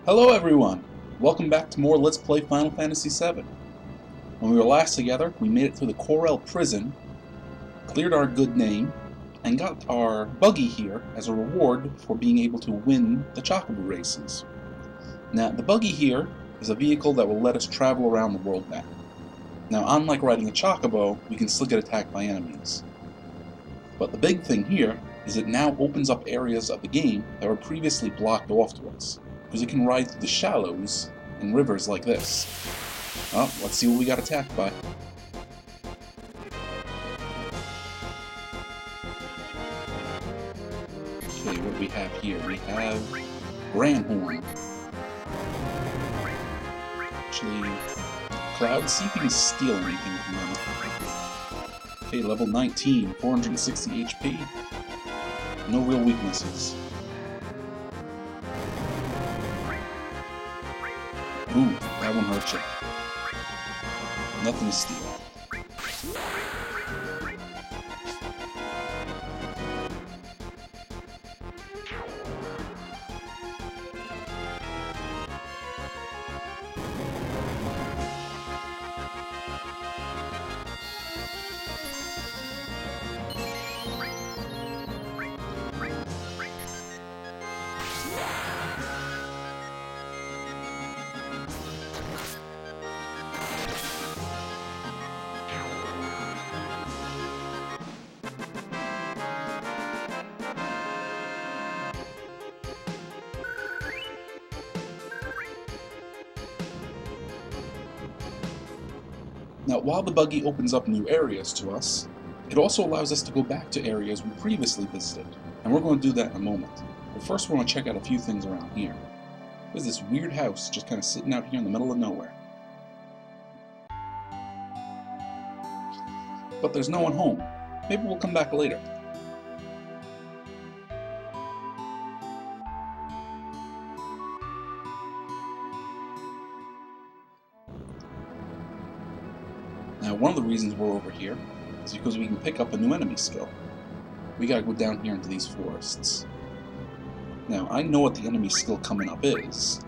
Hello everyone! Welcome back to more Let's Play Final Fantasy VII. When we were last together, we made it through the Corel prison, cleared our good name, and got our buggy here as a reward for being able to win the Chocobo races. Now, the buggy here is a vehicle that will let us travel around the world map. Now, unlike riding a Chocobo, we can still get attacked by enemies. But the big thing here is it now opens up areas of the game that were previously blocked off to us, because it can ride through the shallows and rivers like this. Well, let's see what we got attacked by. Okay, what do we have here? We have Granhorn. Actually, Cloud, see if you can steal anything from them. Okay, level 19, 460 HP. No real weaknesses. Ooh, that one hurt you. Nothing to steal. Now, while the buggy opens up new areas to us, it also allows us to go back to areas we previously visited, and we're going to do that in a moment. But first we want to check out a few things around here. There's this weird house just kind of sitting out here in the middle of nowhere. But there's no one home. Maybe we'll come back later. Now, one of the reasons we're over here is because we can pick up a new enemy skill. We gotta go down here into these forests. Now, I know what the enemy skill coming up is,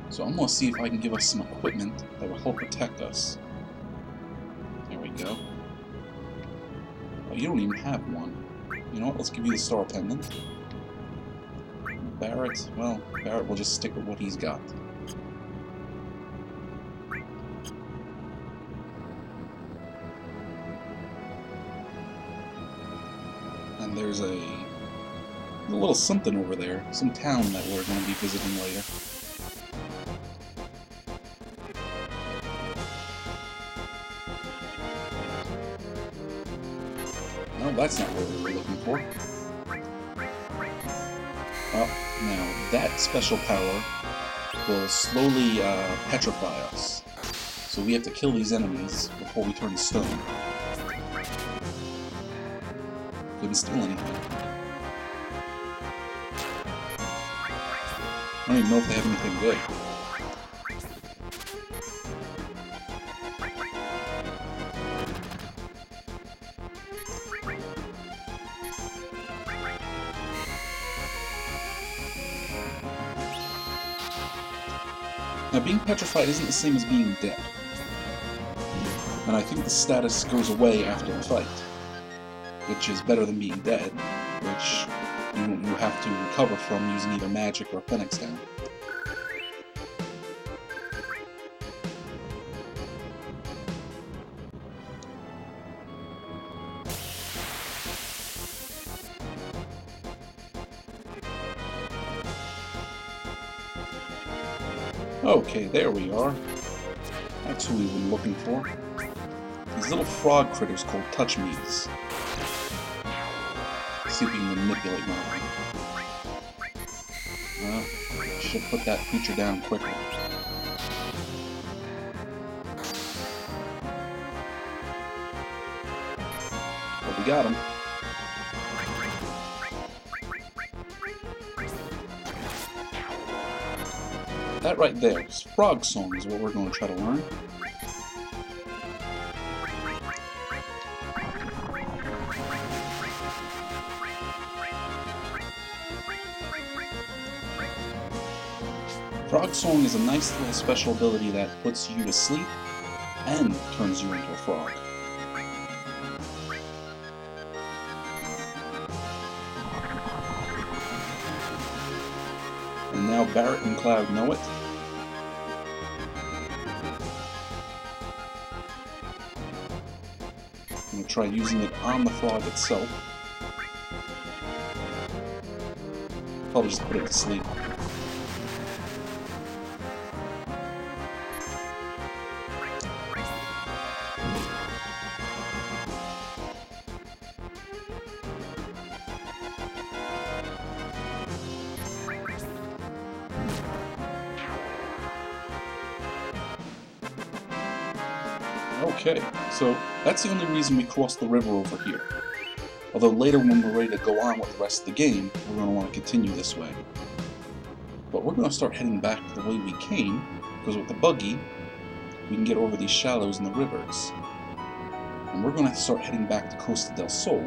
so I'm gonna see if I can give us some equipment that will help protect us. There we go. Oh, you don't even have one. You know what, let's give you the star pendant. Barrett, well, Barrett will just stick with what he's got. And there's a little something over there, some town that we're going to be visiting later. No, that's not what we were looking for. Oh, now that special power will slowly petrify us. So we have to kill these enemies before we turn to stone. Couldn't steal anything. I don't even know if they have anything good. Now, being petrified isn't the same as being dead. And I think the status goes away after the fight, which is better than being dead, which you have to recover from using either magic or Phoenix Down. Okay, there we are. That's who we've been looking for. These little frog critters called touch-me's. See if we can manipulate one of them. Well, should put that creature down quickly. But we got him. That right there, frog song, is what we're going to try to learn. Frog Song is a nice little special ability that puts you to sleep and turns you into a frog. And now Barrett and Cloud know it. I'm going to try using it on the frog itself. Probably just put it to sleep. Okay, so that's the only reason we crossed the river over here. Although later when we're ready to go on with the rest of the game, we're going to want to continue this way. But we're going to start heading back the way we came, because with the buggy, we can get over these shallows in the rivers. And we're going to start heading back to Costa del Sol,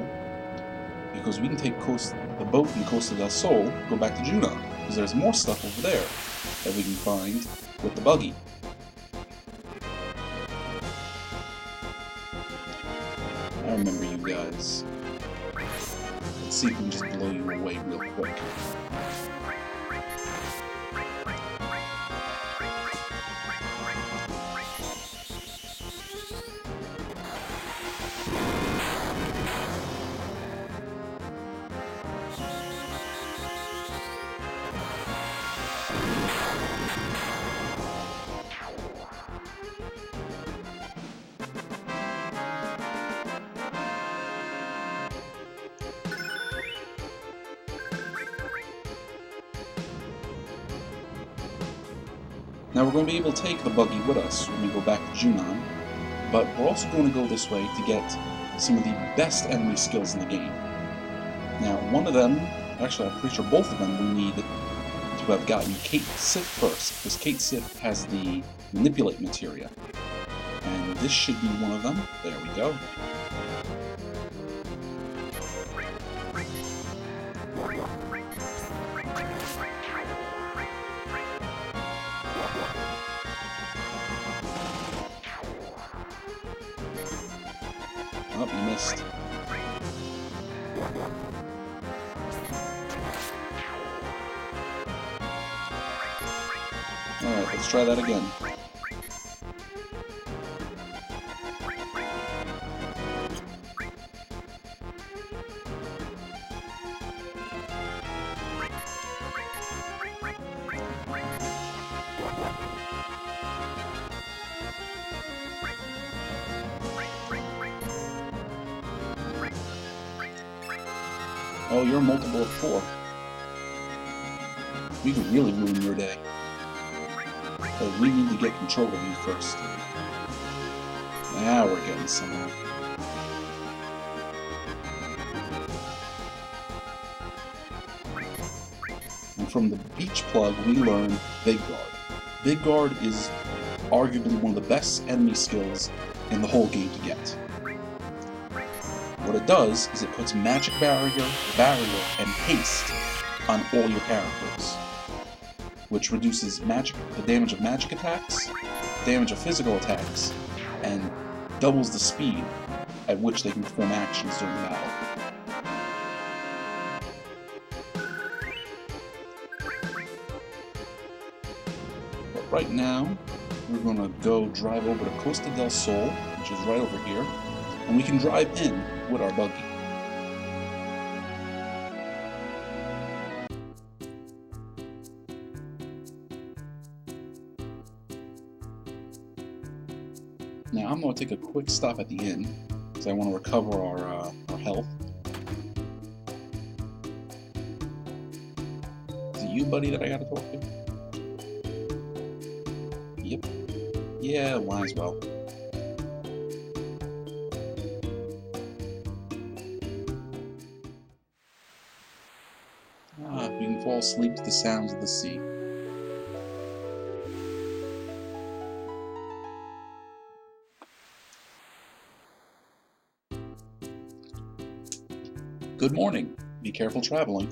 because we can take the boat from Costa del Sol, go back to Junon, because there's more stuff over there that we can find with the buggy. I remember you guys. Let's see if we can just blow you away real quick. Now we're going to be able to take the buggy with us when we go back to Junon, but we're also going to go this way to get some of the best enemy skills in the game. Now one of them, actually I'm pretty sure both of them, we need to have gotten Cait Sith first, because Cait Sith has the manipulate materia. And this should be one of them. There we go. Oh, you missed. Alright, let's try that again. Oh, you're a multiple of 4. We could really ruin your day. But we need to get control of you first. Now we're getting somewhere. And from the beach plug, we learn Midgar. Midgar is arguably one of the best enemy skills in the whole game to get. What it does is it puts magic barrier, and haste on all your characters, which reduces the damage of magic attacks, damage of physical attacks, and doubles the speed at which they can perform actions during battle. But right now, we're going to go drive over to Costa del Sol, which is right over here, and we can drive in with our buggy. Now I'm going to take a quick stop at the inn, because I want to recover our health. Is it you, buddy, that I gotta talk to? Yep. Yeah, might as well. You can fall asleep to the sounds of the sea. Good morning. Be careful traveling.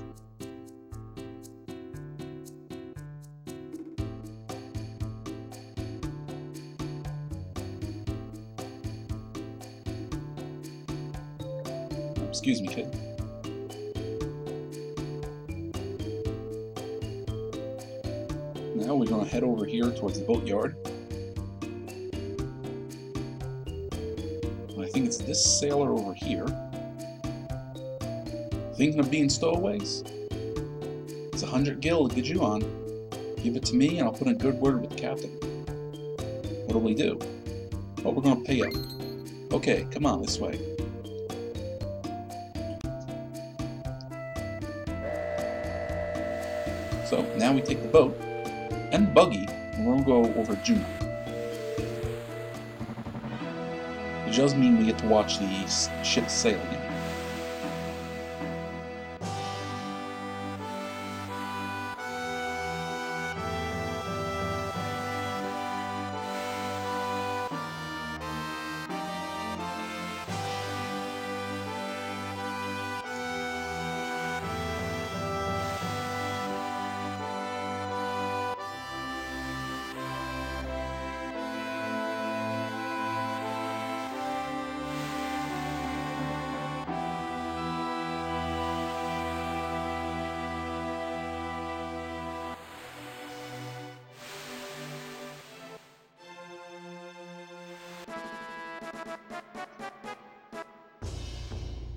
Excuse me, kid. Now we're going to head over here towards the boatyard. I think it's this sailor over here. Thinking of being stowaways? It's 100 gil to get you on. Give it to me and I'll put in a good word with the captain. What do we do? Oh, we're going to pay up. Okay, come on, this way. So, now we take the boat and buggy and we'll go over Juno. Which does mean we get to watch the ship sail again.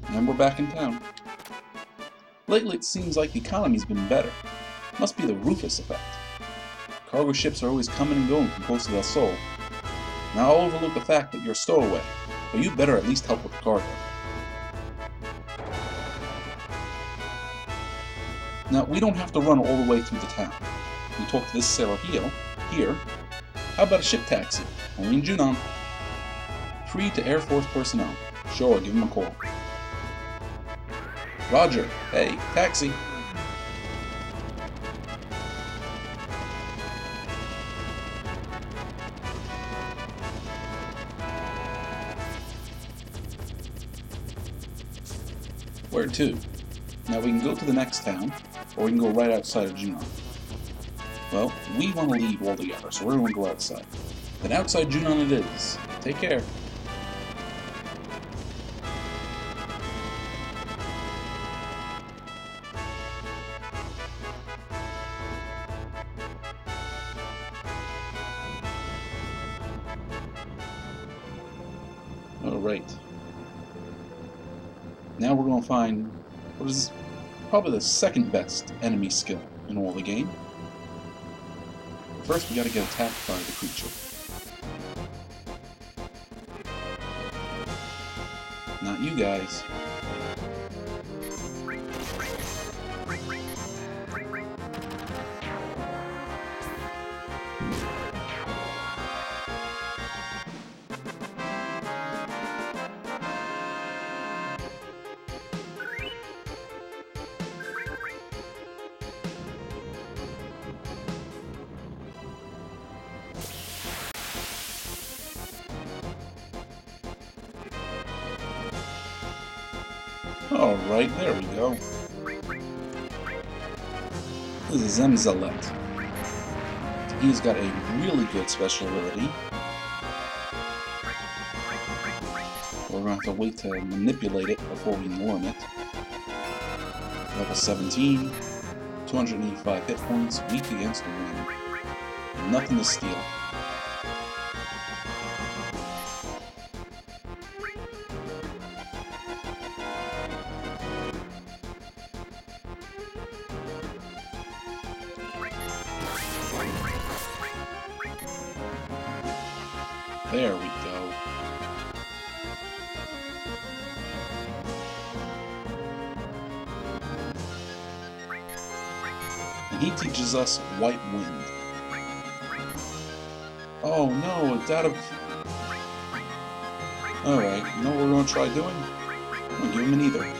And we're back in town. Lately it seems like the economy's been better. Must be the Rufus effect. Cargo ships are always coming and going from Costa del Sol. Now I'll overlook the fact that you're a stowaway, but you better at least help with the cargo. Now we don't have to run all the way through the town. We talk to this sailor here. How about a ship taxi? Only in Junon. Free to Air Force personnel. Sure, give him a call. Roger. Hey, taxi. Where to? Now we can go to the next town, or we can go right outside of Junon. Well, we want to leave altogether, so we're going to go outside. Then outside Junon it is. Take care. Alright. Now we're going to find what is probably the second best enemy skill in all the game. First we gotta get attacked by the creature. Not you guys. Alright, there we go. This is Zemzalet. He's got a really good special ability. We're going to have to wait to manipulate it before we learn it. Level 17, 285 hit points, weak against the wind. Nothing to steal. There we go. And he teaches us White Wind. Oh no, it's out of... Alright, you know what we're going to try doing? I'm going to give him an either.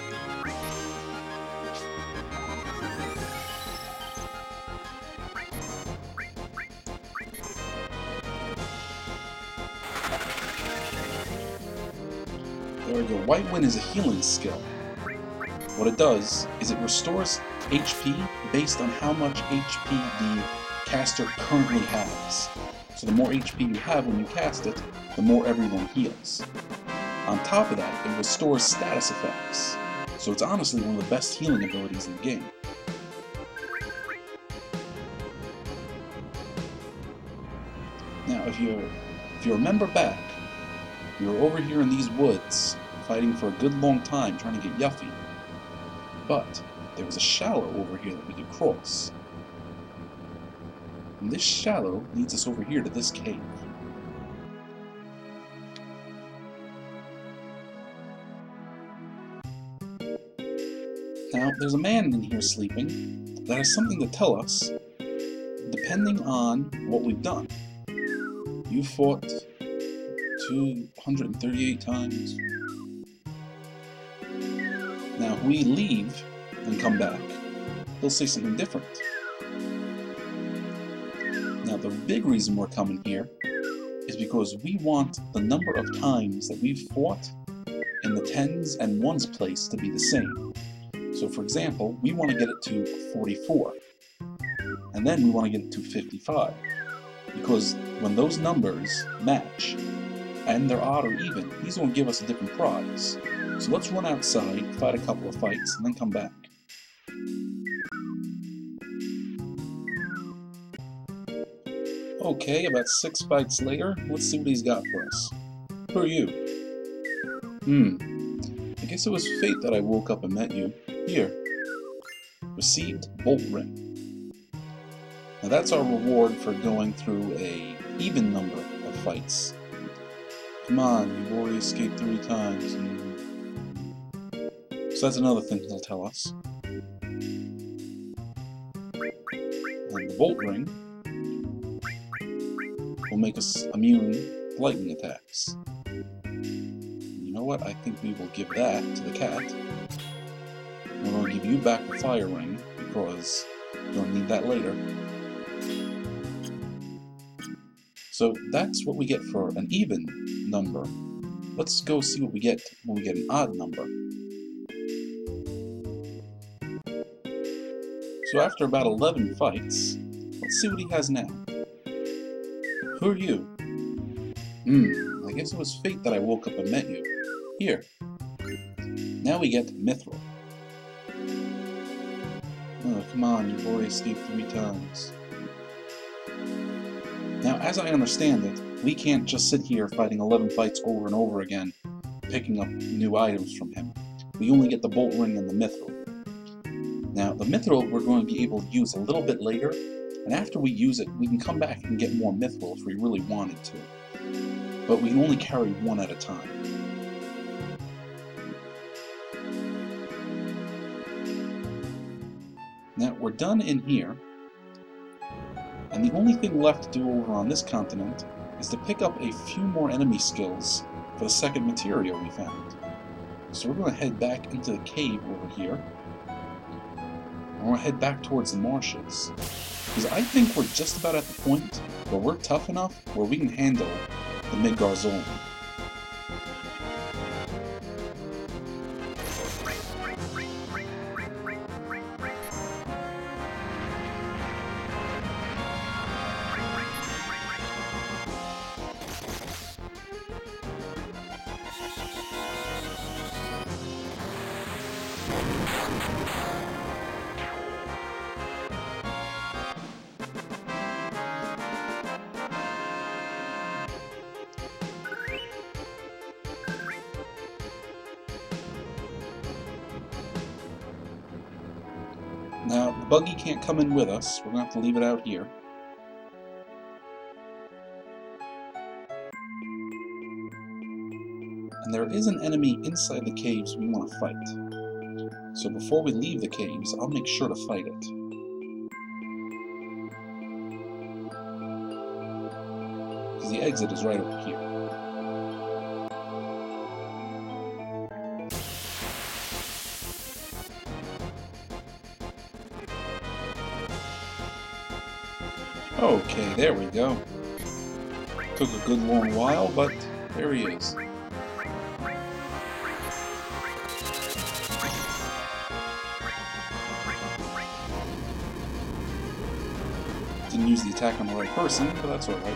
There we go. White Wind is a healing skill. What it does is it restores HP based on how much HP the caster currently has. So the more HP you have when you cast it, the more everyone heals. On top of that, it restores status effects. so it's honestly one of the best healing abilities in the game. Now, if you remember back, we were over here in these woods, fighting for a good long time, trying to get Yuffie. But there was a shallow over here that we could cross. And this shallow leads us over here to this cave. Now, there's a man in here sleeping that has something to tell us, depending on what we've done. You fought 238 times. Now, if we leave and come back, he'll say something different. Now, the big reason we're coming here is because we want the number of times that we've fought in the 10s and 1s place to be the same. So, for example, we want to get it to 44, and then we want to get it to 55, because when those numbers match, and they're odd or even, these will give us a different prize. So let's run outside, fight a couple of fights, and then come back. Okay, about 6 fights later, let's see what he's got for us. Who are you? I guess it was fate that I woke up and met you. Here. Received Bolt Ring. Now that's our reward for going through a even number of fights. Come on, you've already escaped 3 times. So that's another thing he'll tell us. And the Bolt Ring will make us immune to lightning attacks. You know what? I think we will give that to the cat. We're going to give you back the Fire Ring, because you're going to need that later. So that's what we get for an even number. Let's go see what we get when we get an odd number. So after about 11 fights, let's see what he has now. Who are you? I guess it was fate that I woke up and met you. Here. Now we get Mithril. Oh, come on, you've already escaped 3 times. Now, as I understand it, we can't just sit here fighting 11 fights over and over again, picking up new items from him. We only get the Bolt Ring and the Mithril. Now, the Mithril we're going to be able to use a little bit later, and after we use it, we can come back and get more Mithril if we really wanted to. But we can only carry 1 at a time. Now, we're done in here, and the only thing left to do over on this continent is to pick up a few more enemy skills for the second materia we found. So we're going to head back into the cave over here, and we're going to head back towards the marshes. Because I think we're just about at the point where we're tough enough where we can handle the Midgar Zolom. Now, the buggy can't come in with us. We're going to have to leave it out here. And there is an enemy inside the caves we want to fight. So before we leave the caves, I'll make sure to fight it. Because the exit is right over here. Okay, there we go. Took a good long while, but there he is. Didn't use the attack on the right person, but that's alright.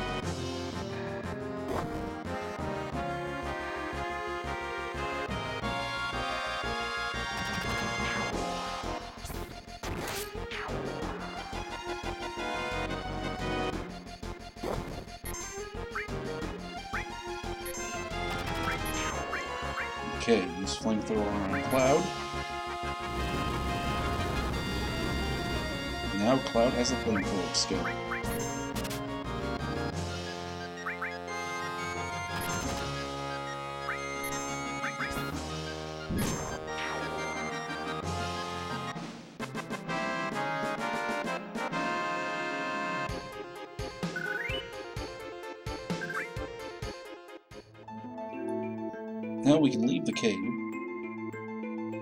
Okay, use flamethrower on Cloud. Now Cloud has a flamethrower skill. Now we can leave the cave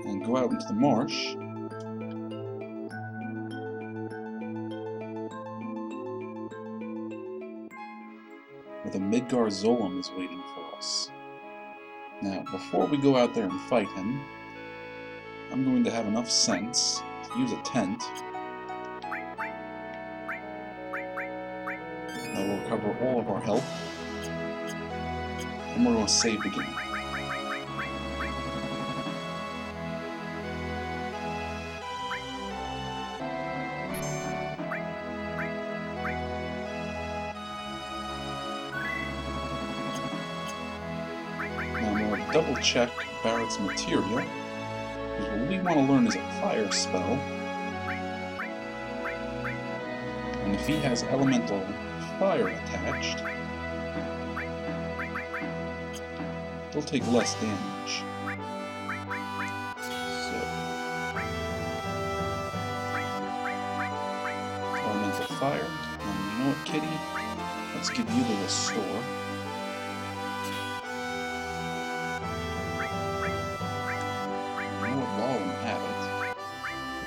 and go out into the marsh. Where the Midgar Zolom is waiting for us. Now, before we go out there and fight him, I'm going to have enough sense to use a tent that will recover all of our health, and we're going to save the game. Now I'm going to double check Barrett's materia, because what we want to learn is a fire spell, and if he has elemental fire attached, he'll take less damage. So, elemental fire, and you know what, Kitty? Let's give you the restore.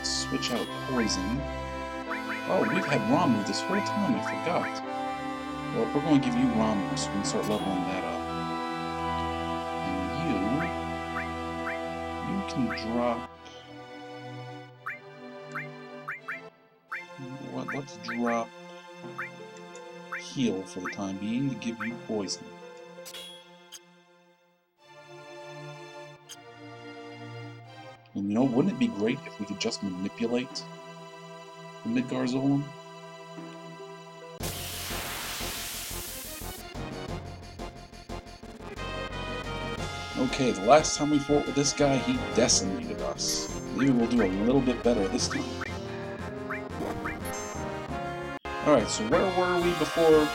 Switch out poison. Oh, we've had Ramu this whole time, I forgot. Well, we're going to give you Ramu, so we can start leveling that up. And you can drop... What? Let's drop heal for the time being to give you poison. And you know, wouldn't it be great if we could just manipulate the Midgar Zolom? Okay, the last time we fought with this guy, he decimated us. Maybe we'll do a little bit better this time. Alright, so where were we before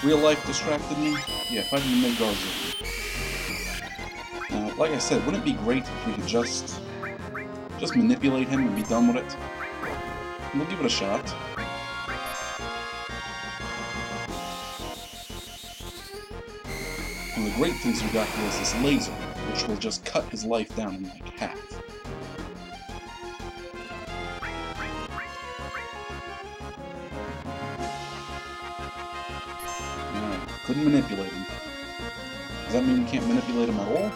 real life distracted me? Yeah, fighting the Midgar Zolom. Now, like I said, wouldn't it be great if we could just manipulate him and be done with it? We'll give it a shot. One of the great things we got here is this laser, which will just cut his life down in like half. Alright, couldn't manipulate him. Does that mean we can't manipulate him at all?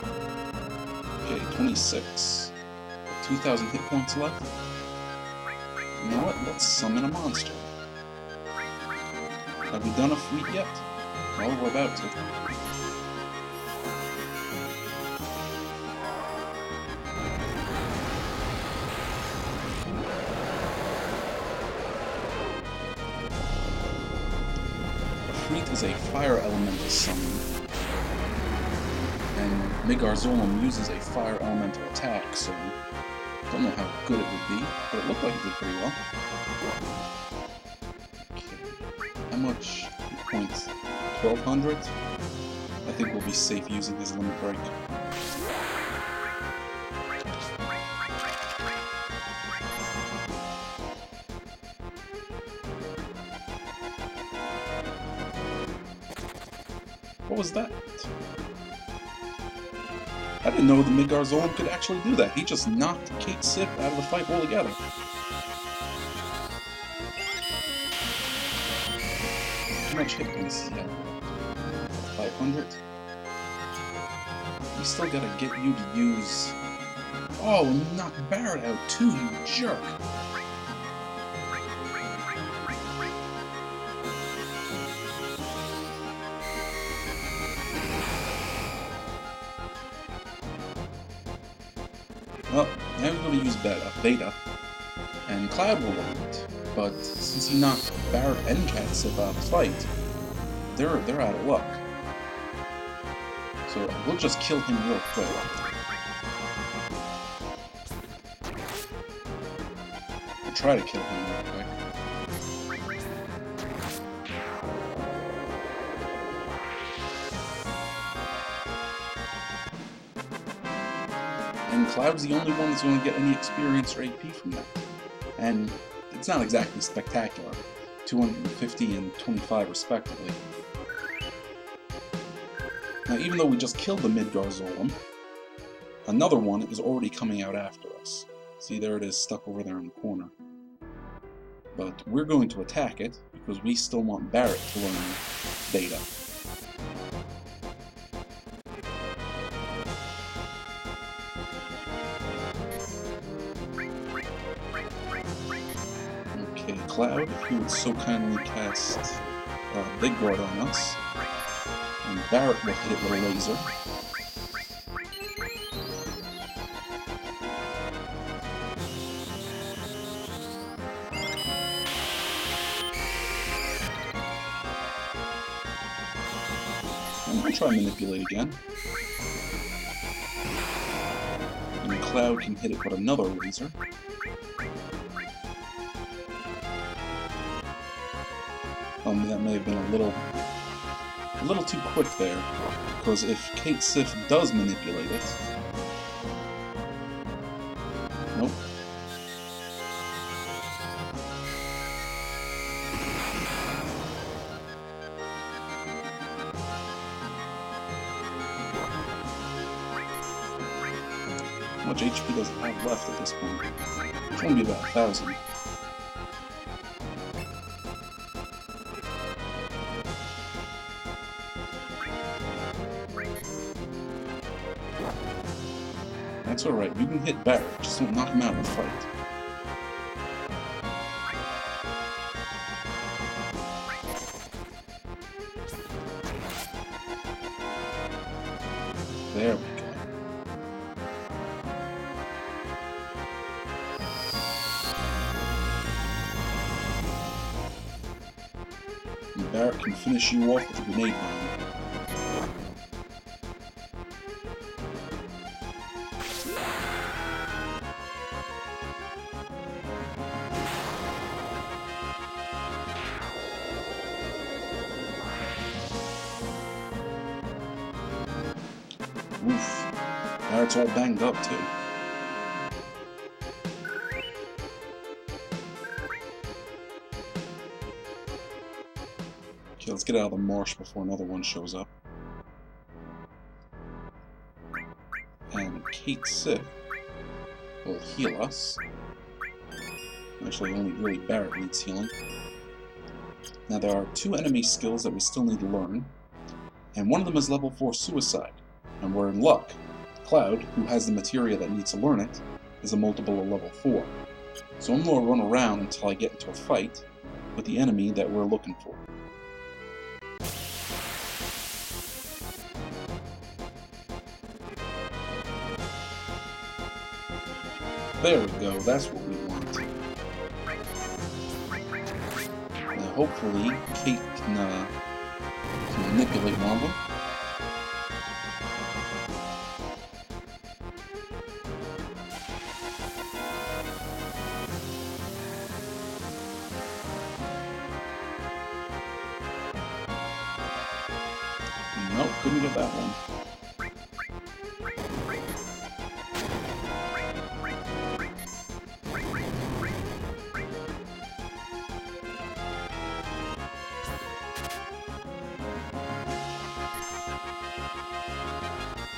Okay, 26. 2,000 hit points left. You know what? Let's summon a monster. Have we done a feat yet? Well, we're about to. A feat is a fire elemental summon. And Midgar Zolom uses a fire elemental attack, so don't know how good it would be, but it looked like it did pretty well. Okay. How much points? 1,200? I think we'll be safe using his limit break. What was that? I didn't know the Midgar Zolom could actually do that. He just knocked Cait Sith out of the fight altogether. How much hit points does he have? 500? We still gotta get you to use... Oh, and knock Barrett out too, you jerk! Well, now we're going to use Beta, and Cloud will learn it. But since he knocked Barrett and Cait Sith out of the fight, they're out of luck. So we'll just kill him real quick. try to kill him real quick. And Cloud's the only one that's going to get any experience or AP from that. And it's not exactly spectacular. 250 and 25 respectively. Now, even though we just killed the Midgar Zolom, another one is already coming out after us. See, there it is, stuck over there in the corner. But we're going to attack it, because we still want Barret to learn Beta. Okay, Cloud, if you would so kindly cast Big Guard on us. And Barret will hit it with a laser. And we'll try and manipulate again. And Cloud can hit it with another laser. That may have been a little too quick there, because if Cait Sith does manipulate it... Nope. How much HP does it have left at this point? It's going to be about 1,000. That's alright, you can hit Barret, just don't knock him out in the fight. There we go. And Barret can finish you off with a grenade bomb. Oof. Barret's all banged up, too. Okay, let's get out of the marsh before another one shows up. And Cait Sith will heal us. Actually, only really Barret needs healing. Now, there are 2 enemy skills that we still need to learn, and one of them is level 4 Suicide. And we're in luck. Cloud, who has the materia that needs to learn it, is a multiple of level 4. So I'm going to run around until I get into a fight with the enemy that we're looking for. There we go, that's what we want. Now hopefully Cait can manipulate one of them. Nope, couldn't get that one.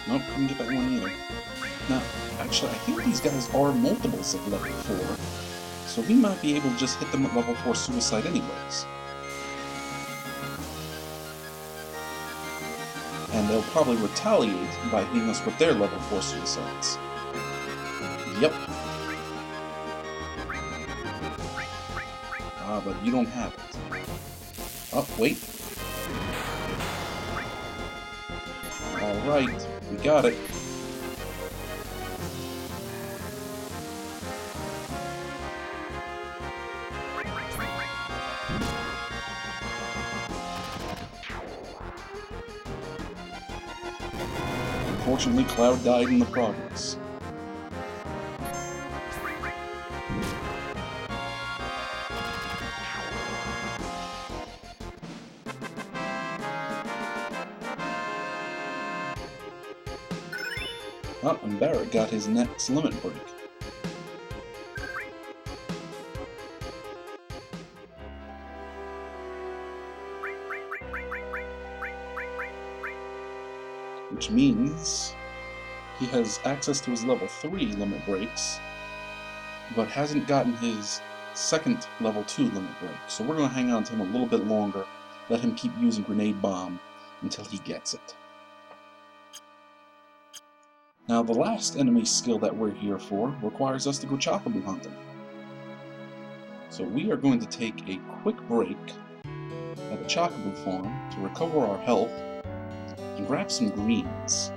Nope, couldn't get that one either. Now, actually, I think these guys are multiples of level 4, so we might be able to just hit them at level 4 Suicide anyways. And they'll probably retaliate by hitting us with their level 4 Suicides. Yep. Ah, but you don't have it. Oh, wait. Alright, we got it. Unfortunately, Cloud died in the progress. Oh, and Barrett got his next limit break. Which means he has access to his level 3 limit breaks, but hasn't gotten his second level 2 limit break. So we're going to hang on to him a little bit longer, let him keep using Grenade Bomb until he gets it. Now the last enemy skill that we're here for requires us to go Chocobo hunting. So we are going to take a quick break at the Chocobo farm to recover our health and grab some greens.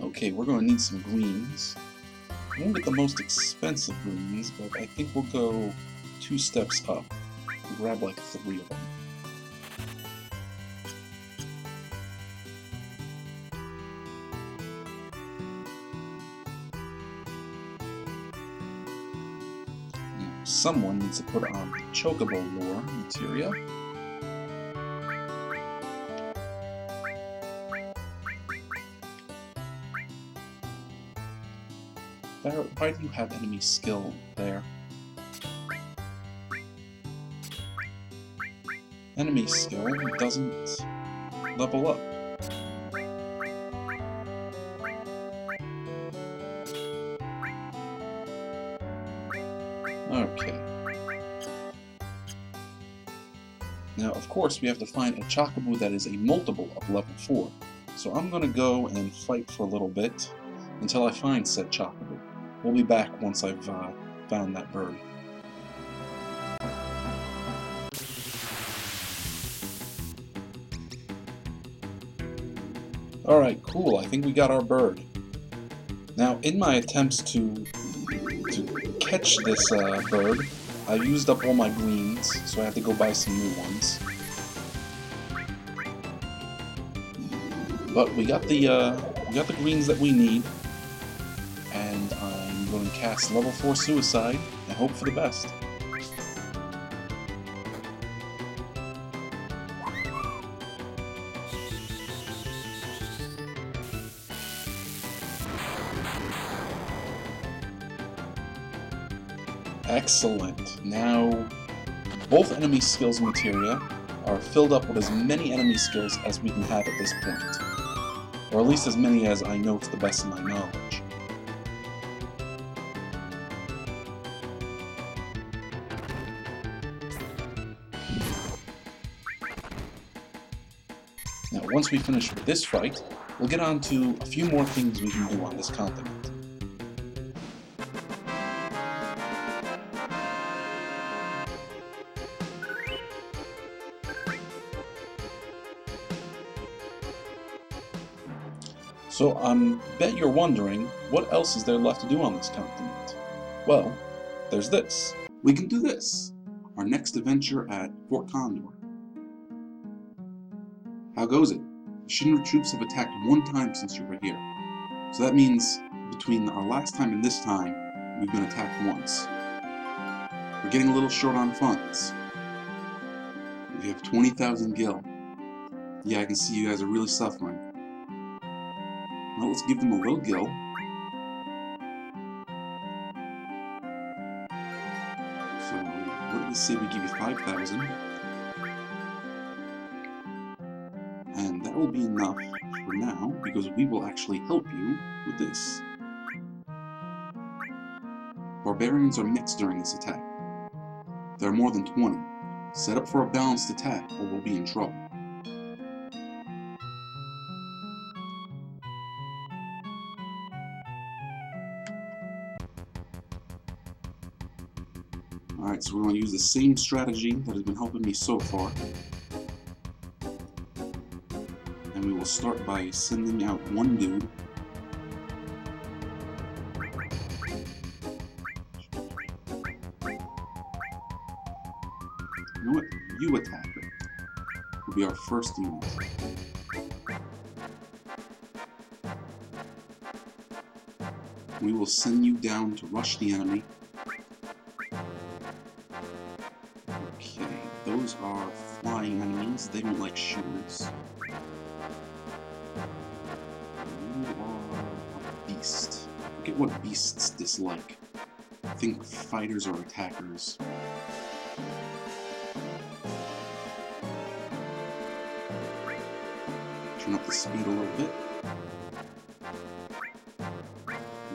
Okay, we're going to need some greens. We won't get the most expensive greens, but I think we'll go 2 steps up. We'll grab like 3 of them. Now, someone needs to put on the Chocobo lore materia. Barrett, why do you have enemy skill there? Enemy skill doesn't level up. Okay. Now, of course, we have to find a Chocobo that is a multiple of level 4. So I'm going to go and fight for a little bit until I find said Chocobo. We'll be back once I've found that bird. Alright, cool. I think we got our bird. Now, in my attempts to catch this bird, I used up all my greens, so I have to go buy some new ones. But we got the greens that we need, and I'm going to cast level 4 Suicide and hope for the best. Excellent. Now, both enemy skills materia are filled up with as many enemy skills as we can have at this point. Or at least as many as I know to the best of my knowledge. Now, once we finish with this fight, we'll get on to a few more things we can do on this continent. So I bet you're wondering, what else is there left to do on this continent? Well, there's this. We can do this. Our next adventure at Fort Condor. How goes it? The Shinra troops have attacked 1 time since you were here. So that means between our last time and this time, we've been attacked once. We're getting a little short on funds. We have 20,000 gil. Yeah, I can see you guys are really suffering. Well, let's give them a little gil. So, what did we say? We give you 5,000. And that will be enough for now, because we will actually help you with this. Barbarians are mixed during this attack. There are more than 20. Set up for a balanced attack, or we'll be in trouble. Alright, so we're going to use the same strategy that has been helping me so far. And we will start by sending out one dude. You know what? You attack her. Will be our first unit. We will send you down to rush the enemy. Okay, those are flying enemies. They don't like shooters. You are a beast. I forget what beasts dislike. I think fighters or attackers. Turn up the speed a little bit.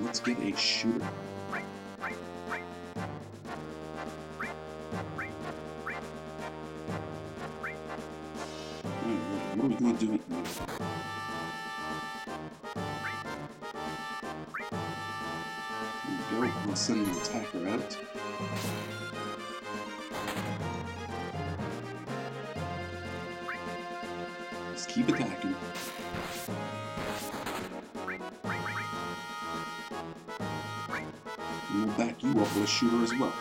Let's get a shooter. What are we going to do here? There we go. Let's send the attacker out. Let's keep attacking. And we'll back you up with a shooter as well.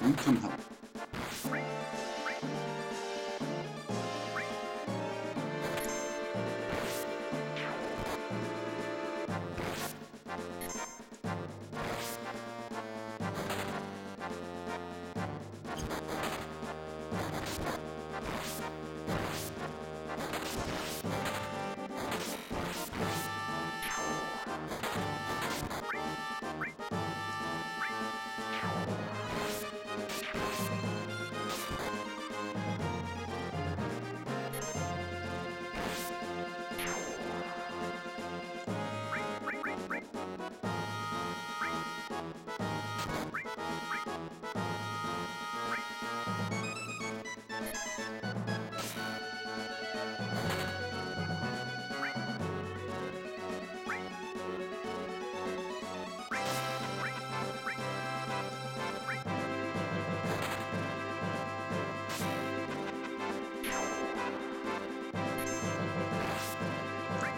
You come help.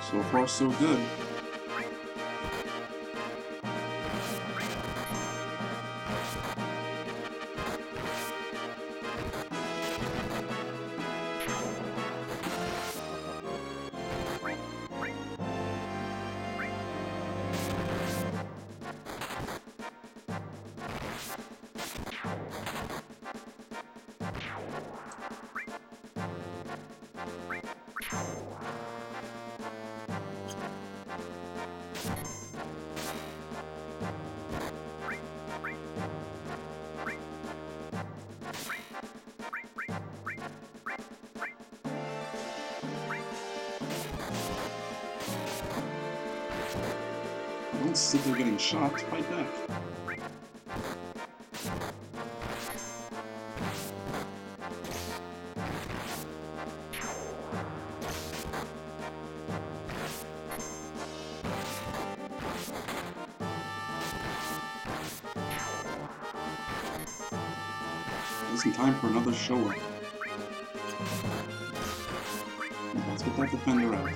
So far, so good. Don't sit there getting shot. Fight back. Isn't time for another show up. Let's get that defender out there.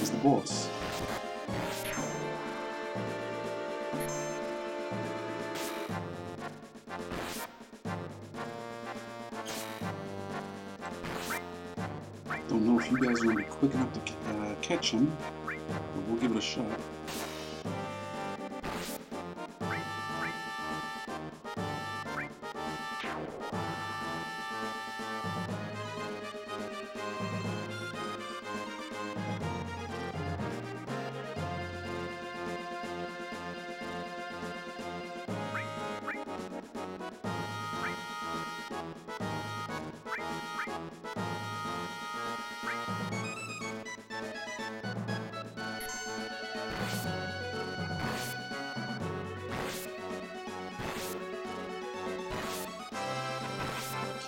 is the boss. Don't know if you guys are going to be quick enough to catch him, but we'll give it a shot.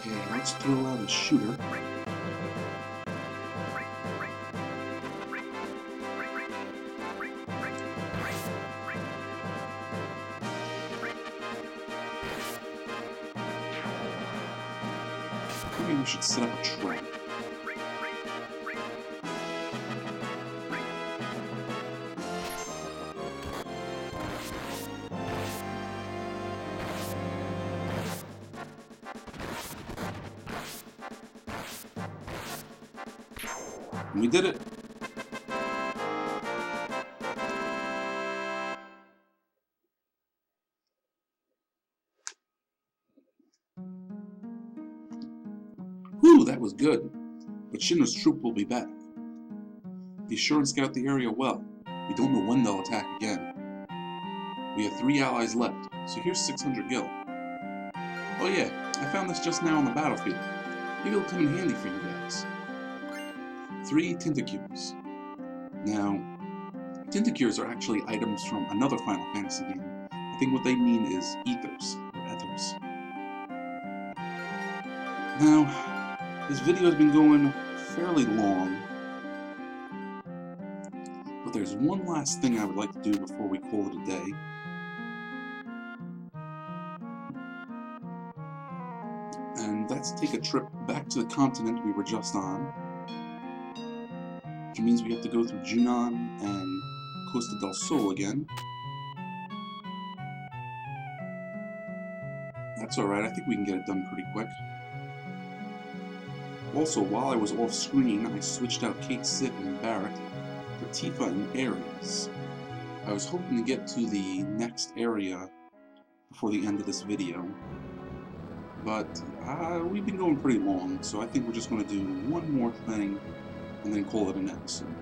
Okay, let's throw out a shooter. Maybe we should set up a trap. We did it! Whew, that was good. But Shinra's troop will be back. Be sure and scout the area well. We don't know when they'll attack again. We have 3 allies left, so here's 600 gil. Oh yeah, I found this just now on the battlefield. Maybe it'll come in handy for you guys. 3 Tentacures. Now, Tentacures are actually items from another Final Fantasy game. I think what they mean is ethers, or ethers. Now, this video has been going fairly long, but there's one last thing I would like to do before we call it a day. And that's take a trip back to the continent we were just on. Which means we have to go through Junon and Costa del Sol again. That's alright, I think we can get it done pretty quick. Also, while I was off screen, I switched out Cait Sith and Barrett for Tifa and Ares. I was hoping to get to the next area before the end of this video, but we've been going pretty long, so I think we're just going to do one more thing and then call it an episode.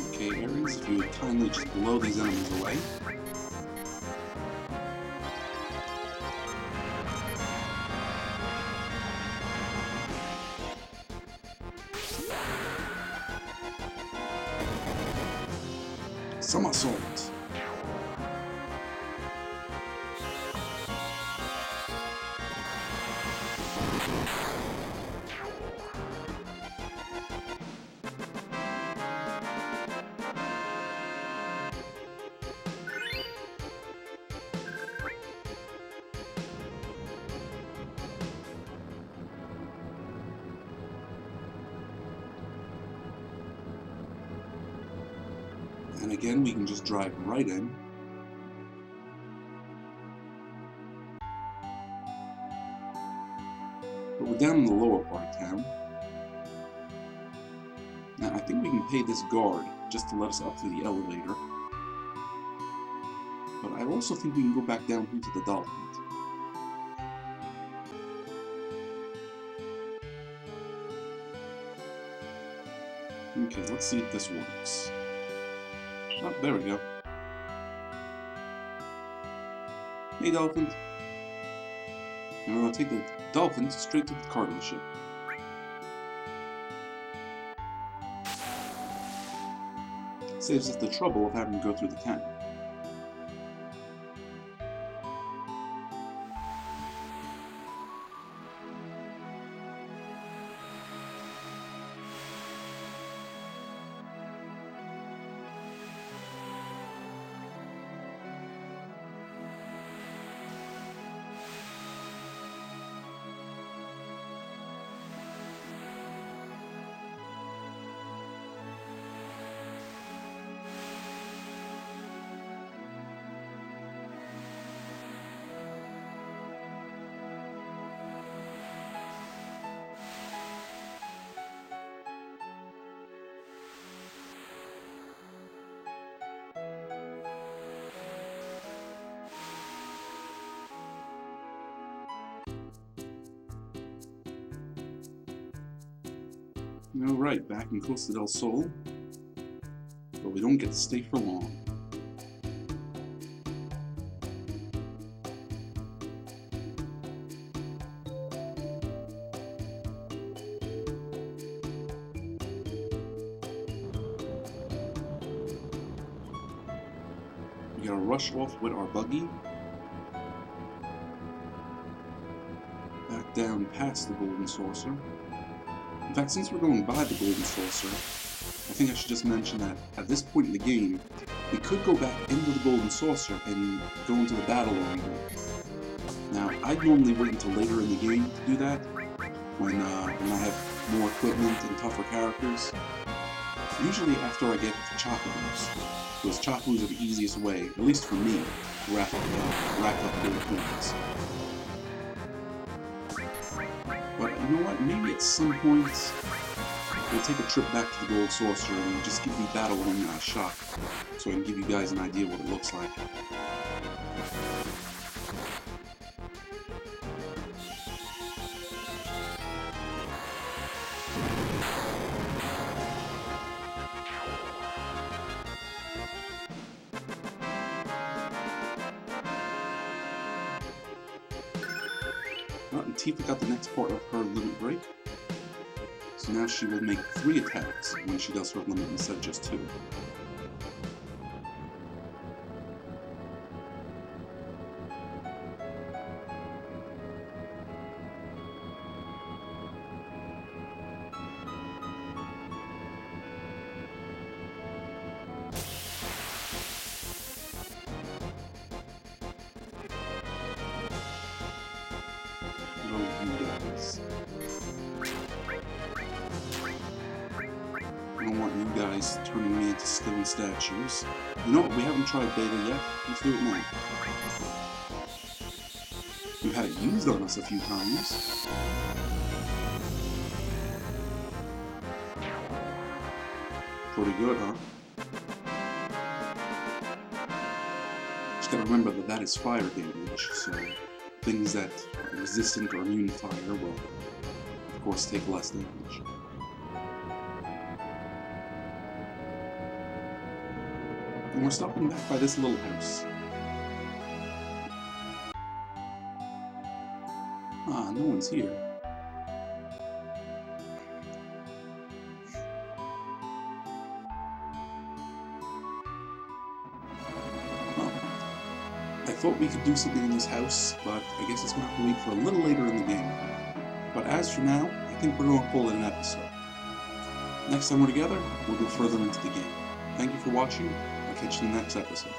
Okay, Ares, if you would kindly just blow these enemies away. Somersault. And again, we can just drive right in. But we're down in the lower part of town. Now, I think we can pay this guard just to let us up through the elevator. But I also think we can go back down here to the Dolphin. Okay, let's see if this works. Oh, there we go. Hey, Dolphin. And we're going to take the Dolphin straight to the cargo ship. Saves us the trouble of having to go through the town. Alright, back in Costa del Sol. But we don't get to stay for long. We gotta rush off with our buggy. Back down past the Golden Saucer. In fact, since we're going by the Golden Saucer, I think I should just mention that at this point in the game, we could go back into the Golden Saucer and go into the battle arena. Now, I'd normally wait until later in the game to do that, when I have more equipment and tougher characters. Usually after I get to Chocobos, because Chocobos are the easiest way, at least for me, to rack up gold points. But you know what, maybe at some point, we'll take a trip back to the Gold Saucer and just give the battle arena a shot, so I can give you guys an idea what it looks like. And Tifa got the next part of her limit break, so now she will make 3 attacks when she does her limit instead of just 2. I don't want you guys turning me into stone statues. You know what? We haven't tried beta yet. Let's do it now. We've had it used on us a few times. Pretty good, huh? Just gotta remember that that is fire damage, so things that are resistant or immune to fire will, of course, take less damage. And we're stopping back by this little house. Ah, no one's here. Well, I thought we could do something in this house, but I guess it's going to have to wait for a little later in the game. But as for now, I think we're going to call it an episode. Next time we're together, we'll go further into the game. Thank you for watching. I'll catch you in the next episode.